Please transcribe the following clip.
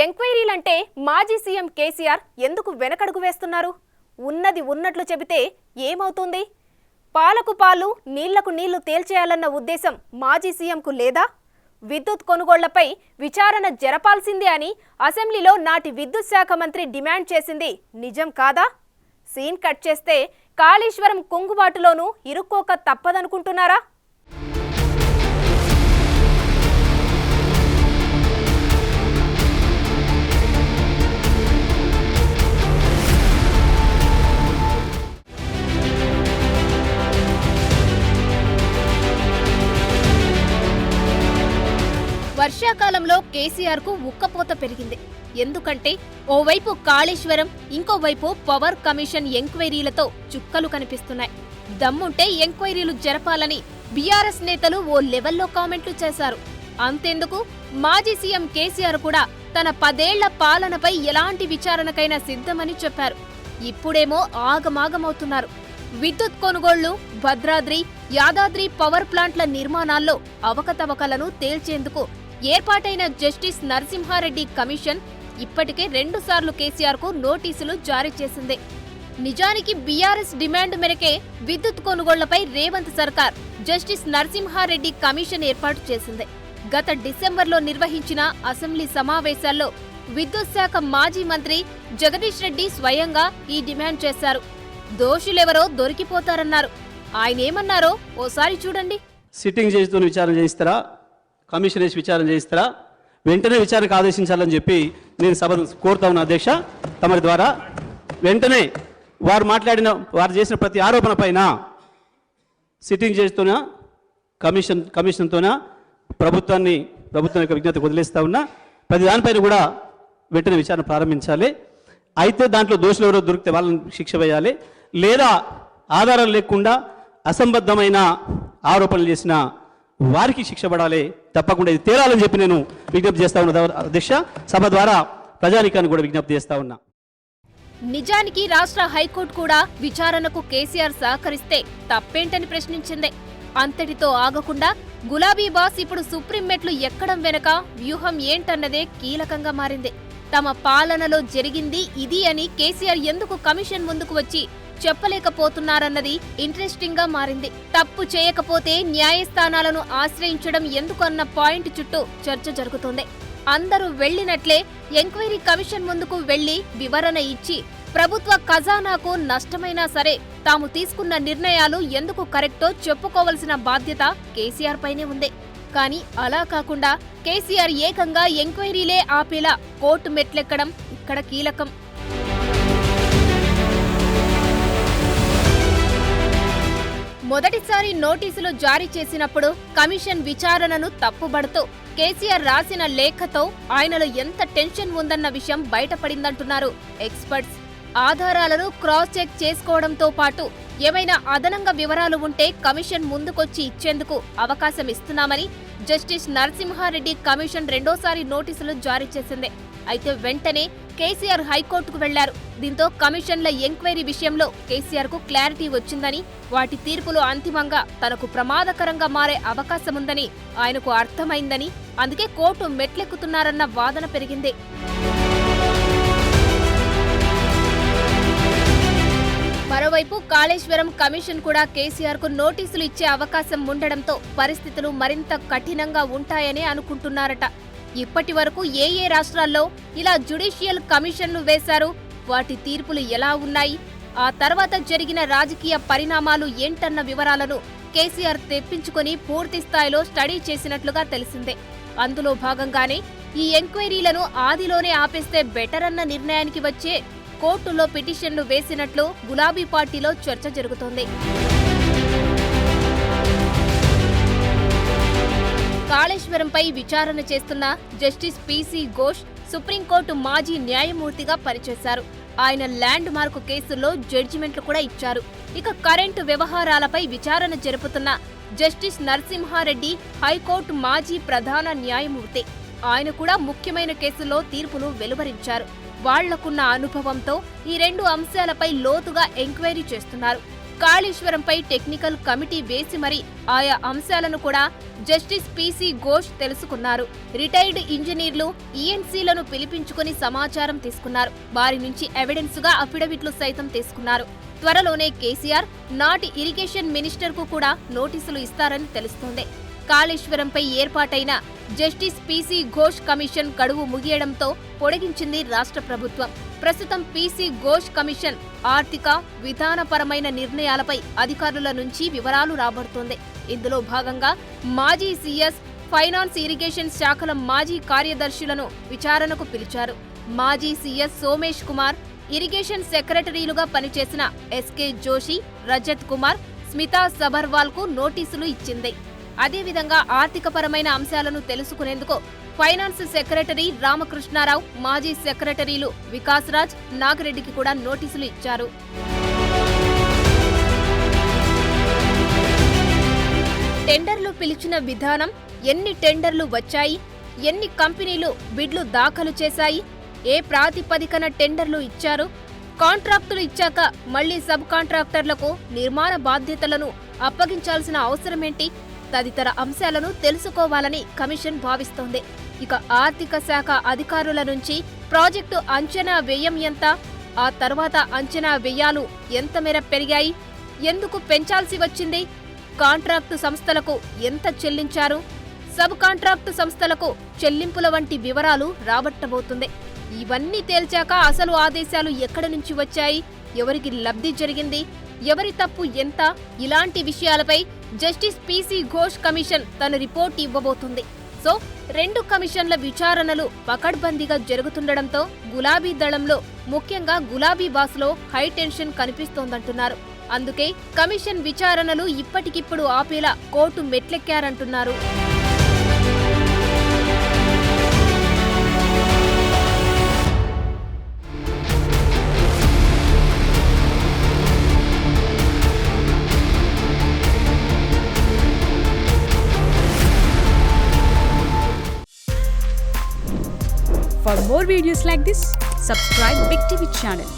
ఎంక్వైరీలంటే మాజీ సీఎం కేసీఆర్ ఎందుకు వెనకడుగు వేస్తున్నారు? ఉన్నది ఉన్నట్లు చెబితే ఏమవుతుంది? పాలకు పాలు నీళ్లకు నీళ్లు తేల్చేయాలన్న ఉద్దేశం మాజీ సీఎంకు లేదా? విద్యుత్ కొనుగోళ్లపై విచారణ జరపాల్సిందే అని అసెంబ్లీలో నాటి విద్యుత్ శాఖ మంత్రి డిమాండ్ చేసింది నిజం కాదా? సీన్ కట్ చేస్తే కాళేశ్వరం కుంగుబాటులోనూ ఇరుక్కోక తప్పదనుకుంటున్నారా? వర్షాకాలంలో కేసీఆర్ కు ఉక్కపోత పెరిగింది. ఎందుకంటే ఓవైపు కాళేశ్వరం, ఇంకోవైపు పవర్ కమిషన్ ఎంక్వైరీలతో చుక్కలు కనిపిస్తున్నాయి. దమ్ముంటే ఎంక్వైరీలు జరపాలని బీఆర్ఎస్ నేతలు ఓ లెవెల్లో కామెంట్లు చేశారు. అంతెందుకు, మాజీ సీఎం కేసీఆర్ కూడా తన 10 ఏళ్ల పాలనపై ఎలాంటి విచారణకైనా సిద్ధమని చెప్పారు. ఇప్పుడేమో ఆగమాగమవుతున్నారు. విద్యుత్ కొనుగోళ్లు, భద్రాద్రి, యాదాద్రి పవర్ ప్లాంట్ల నిర్మాణాల్లో అవకతవకలను తేల్చేందుకు ఏర్పాటైన జస్టిస్ నరసింహారెడ్డి కమిషన్ ఇప్పటికే 2 సార్లు కేసీఆర్ కు నోటీసులు జారీ చేసింది. నిజానికి బీఆర్ఎస్ డిమాండ్ మేరకే విద్యుత్ కొనుగోళ్లపై రేవంత్ సర్కార్ జస్టిస్ నరసింహారెడ్డి కమిషన్ ఏర్పాటు చేసింది. గత డిసెంబర్లో నిర్వహించిన అసెంబ్లీ సమావేశాల్లో విద్యుత్ శాఖ మాజీ మంత్రి జగదీష్ రెడ్డి స్వయంగా ఈ డిమాండ్ చేశారు. దోషులెవరో దొరికిపోతారన్నారు. ఆయనేమన్నారో ఓసారి చూడండి. సిట్టింగ్ జడ్జితో విచారణ చేయిస్తారా, కమిషన్ వేసి విచారణ చేయిస్తారా, వెంటనే విచారణకు ఆదేశించాలని చెప్పి నేను సభను కోరుతా ఉన్నా అధ్యక్ష. తమరి ద్వారా వెంటనే వారు చేసిన ప్రతి ఆరోపణ పైన సిట్టింగ్ జడ్జితోన కమిషన్తోన ప్రభుత్వం యొక్క విజ్ఞతకు వదిలేస్తా ఉన్నా. ప్రతి దానిపైన కూడా వెంటనే విచారణ ప్రారంభించాలి. అయితే దాంట్లో దోషులు ఎవరో దొరికితే వాళ్ళని శిక్ష వేయాలి, లేదా ఆధారాలు లేకుండా అసంబద్ధమైన ఆరోపణలు చేసిన వారికి శిక్ష పడాలి. తప్పకుండా ఇది తేలాలని చెప్పి నేను విజ్ఞప్తి చేస్తా ఉన్నా అధ్యక్ష. సభ ద్వారా ప్రజానికాన్ని కూడా విజ్ఞప్తి చేస్తా ఉన్నా. నిజానికి రాష్ట్ర హైకోర్టు కూడా విచారణకు కేసీఆర్ సహకరిస్తే తప్పేంటని ప్రశ్నించింది. అంతటితో ఆగకుండా గులాబీ బాస్ ఇప్పుడు సుప్రీం మెట్లు ఎక్కడం వెనక వ్యూహం ఏంటన్నదే కీలకంగా మారింది. తమ పాలనలో జరిగింది ఇది అని కేసీఆర్ ఎందుకు కమిషన్ ముందుకు వచ్చి చెప్పలేకపోతున్నారన్నది ఇంట్రెస్టింగ్ గా మారింది. తప్పు చేయకపోతే న్యాయస్థానాలను ఆశ్రయించడం ఎందుకు అన్న పాయింట్ చుట్టూ చర్చ జరుగుతోంది. అందరూ వెళ్లినట్లే ఎంక్వైరీ కమిషన్ ముందుకు వెళ్లి వివరణ ఇచ్చి ప్రభుత్వ ఖజానాకు నష్టమైనా సరే తాము తీసుకున్న నిర్ణయాలు ఎందుకు కరెక్టో చెప్పుకోవలసిన బాధ్యత కేసీఆర్ పైనే ఉంది. కానీ అలా కాకుండా కేసీఆర్ ఏకంగా ఎంక్వైరీలే ఆపేలా కోర్టు మెట్లెక్కడం ఇక్కడ కీలకం. మొదటిసారి నోటీసులు జారీ చేసినప్పుడు కమిషన్ విచారణను తప్పుబడుతూ కేసీఆర్ రాసిన లేఖతో ఆయనలో ఎంత టెన్షన్ ఉందన్న విషయం బయటపడిందంటున్నారు ఎక్స్పర్ట్స్. ఆధారాలను క్రాస్ చెక్ చేసుకోవడంతో పాటు ఏమైనా అదనంగా వివరాలు ఉంటే కమిషన్ ముందుకొచ్చి ఇచ్చేందుకు అవకాశం ఇస్తున్నామని జస్టిస్ నరసింహారెడ్డి కమిషన్ 2వ నోటీసులు జారీ చేసింది. అయితే వెంటనే కేసీఆర్ హైకోర్టుకు వెళ్లారు. దీంతో కమిషన్ల ఎంక్వైరీ విషయంలో కేసీఆర్ కు క్లారిటీ వచ్చిందని, వాటి తీర్పులు అంతిమంగా తనకు ప్రమాదకరంగా మారే అవకాశముందని ఆయనకు అర్థమైందని, అందుకే కోర్టు మెట్లెక్కుతున్నారన్న వాదన పెరిగింది. మరోవైపు కాళేశ్వరం కమిషన్ కూడా కేసీఆర్ కు నోటీసులు ఇచ్చే అవకాశం ఉండడంతో పరిస్థితులు మరింత కఠినంగా ఉంటాయని అనుకుంటున్నారట. ఇప్పటి వరకు ఏ రాష్ట్రాల్లో ఇలా జ్యుడిషియల్ కమిషన్లు వేశారు, వాటి తీర్పులు ఎలా ఉన్నాయి, ఆ తర్వాత జరిగిన రాజకీయ పరిణామాలు ఏంటన్న వివరాలను కేసీఆర్ తెప్పించుకుని పూర్తి స్థాయిలో స్టడీ చేసినట్లుగా తెలిసిందే. అందులో భాగంగానే ఈ ఎంక్వైరీలను ఆదిలోనే ఆపేస్తే బెటర్ అన్న నిర్ణయానికి వచ్చే కోర్టులో పిటిషన్లు వేసినట్లు గులాబీ పార్టీలో చర్చ జరుగుతోంది. కాళేశ్వరంపై విచారణ చేస్తున్న జస్టిస్ పీసీ ఘోష్ సుప్రీంకోర్టు మాజీ న్యాయమూర్తిగా పనిచేశారు. ఆయన ల్యాండ్ మార్కు కేసుల్లో జడ్జిమెంట్లు కూడా ఇచ్చారు. ఇక కరెంటు వ్యవహారాలపై విచారణ జరుపుతున్న జస్టిస్ నరసింహారెడ్డి హైకోర్టు మాజీ ప్రధాన న్యాయమూర్తి. ఆయన కూడా ముఖ్యమైన కేసుల్లో తీర్పులు వెలువరించారు. వాళ్లకున్న అనుభవంతో ఈ 2 అంశాలపై లోతుగా ఎంక్వైరీ చేస్తున్నారు. కాళేశ్వరంపై టెక్నికల్ కమిటీ వేసి మరి ఆయా అంశాలను కూడా జస్టిస్ పిసి ఘోష్ తెలుసుకున్నారు. రిటైర్డ్ ఇంజనీర్లు, ఈఎన్సీలను పిలిపించుకుని సమాచారం తీసుకున్నారు. వారి నుంచి ఎవిడెన్స్ గా అఫిడవిట్లు సైతం తీసుకున్నారు. త్వరలోనే కేసీఆర్ నాటి ఇరిగేషన్ మినిస్టర్ కు కూడా నోటీసులు ఇస్తారని తెలుస్తోంది. కాళేశ్వరంపై ఏర్పాటైన జస్టిస్ పిసి ఘోష్ కమిషన్ గడువు ముగియడంతో పొడిగించింది రాష్ట్ర ప్రభుత్వం. ప్రస్తుతం పిసి ఘోష్ కమిషన్ ఆర్థిక, విధానపరమైన నిర్ణయాలపై అధికారుల నుంచి వివరాలు రాబడుతోంది. ఇందులో భాగంగా మాజీ సీఎస్, ఫైనాన్స్, ఇరిగేషన్ శాఖల మాజీ కార్యదర్శులను విచారణకు పిలిచారు. మాజీ సీఎస్ సోమేష్ కుమార్, ఇరిగేషన్ సెక్రటరీలుగా పనిచేసిన ఎస్కే జోషి, రజత్ కుమార్, స్మితా సబర్వాల్ కు నోటీసులు ఇచ్చింది. అదేవిధంగా ఆర్థికపరమైన అంశాలను తెలుసుకునేందుకు ఫైనాన్స్ సెక్రటరీ రామకృష్ణారావు, మాజీ సెక్రటరీలు వికాస్ రాజ్, నాగిరెడ్డికి కూడా నోటీసులు ఇచ్చారు. టెండర్లు పిలిచిన విధానం, ఎన్ని టెండర్లు వచ్చాయి, ఎన్ని కంపెనీలు బిడ్లు దాఖలు చేశాయి, ఏ ప్రాతిపదికన టెండర్లు ఇచ్చారు, కాంట్రాక్టులు ఇచ్చాక మళ్లీ సబ్ కాంట్రాక్టర్లకు నిర్మాణ బాధ్యతలను అప్పగించాల్సిన అవసరమేంటి తదితర అంశాలను తెలుసుకోవాలని కమిషన్ భావిస్తోంది. ఇక ఆర్థిక శాఖ అధికారుల నుంచి ప్రాజెక్టు అంచనా వ్యయం ఎంత, ఆ తర్వాత అంచనా వ్యయాలు ఎంత మేర పెరిగాయి, ఎందుకు పెంచాల్సి వచ్చింది, కాంట్రాక్టు సంస్థలకు ఎంత చెల్లించారు, సబ్ కాంట్రాక్టు సంస్థలకు చెల్లింపుల వంటి వివరాలు రాబట్టబోతుంది. ఇవన్నీ తేల్చాక అసలు ఆదేశాలు ఎక్కడి నుంచి వచ్చాయి, ఎవరికి లబ్ధి జరిగింది, ఎవరి తప్పు ఎంత, ఇలాంటి విషయాలపై జస్టిస్ పిసి ఘోష్ కమిషన్ తన రిపోర్ట్ ఇవ్వబోతుంది. సో 2 కమిషన్ల విచారణలు పకడ్బందీగా జరుగుతుండటంతో గులాబీ దళంలో, ముఖ్యంగా గులాబీ బాస్లో హై టెన్షన్ కనిపిస్తోందంటున్నారు. అందుకే కమిషన్ విచారణలు ఇప్పటికిప్పుడు ఆపేలా court మెట్లెక్కారంటున్నారు. For more videos like this, subscribe Big TV channel.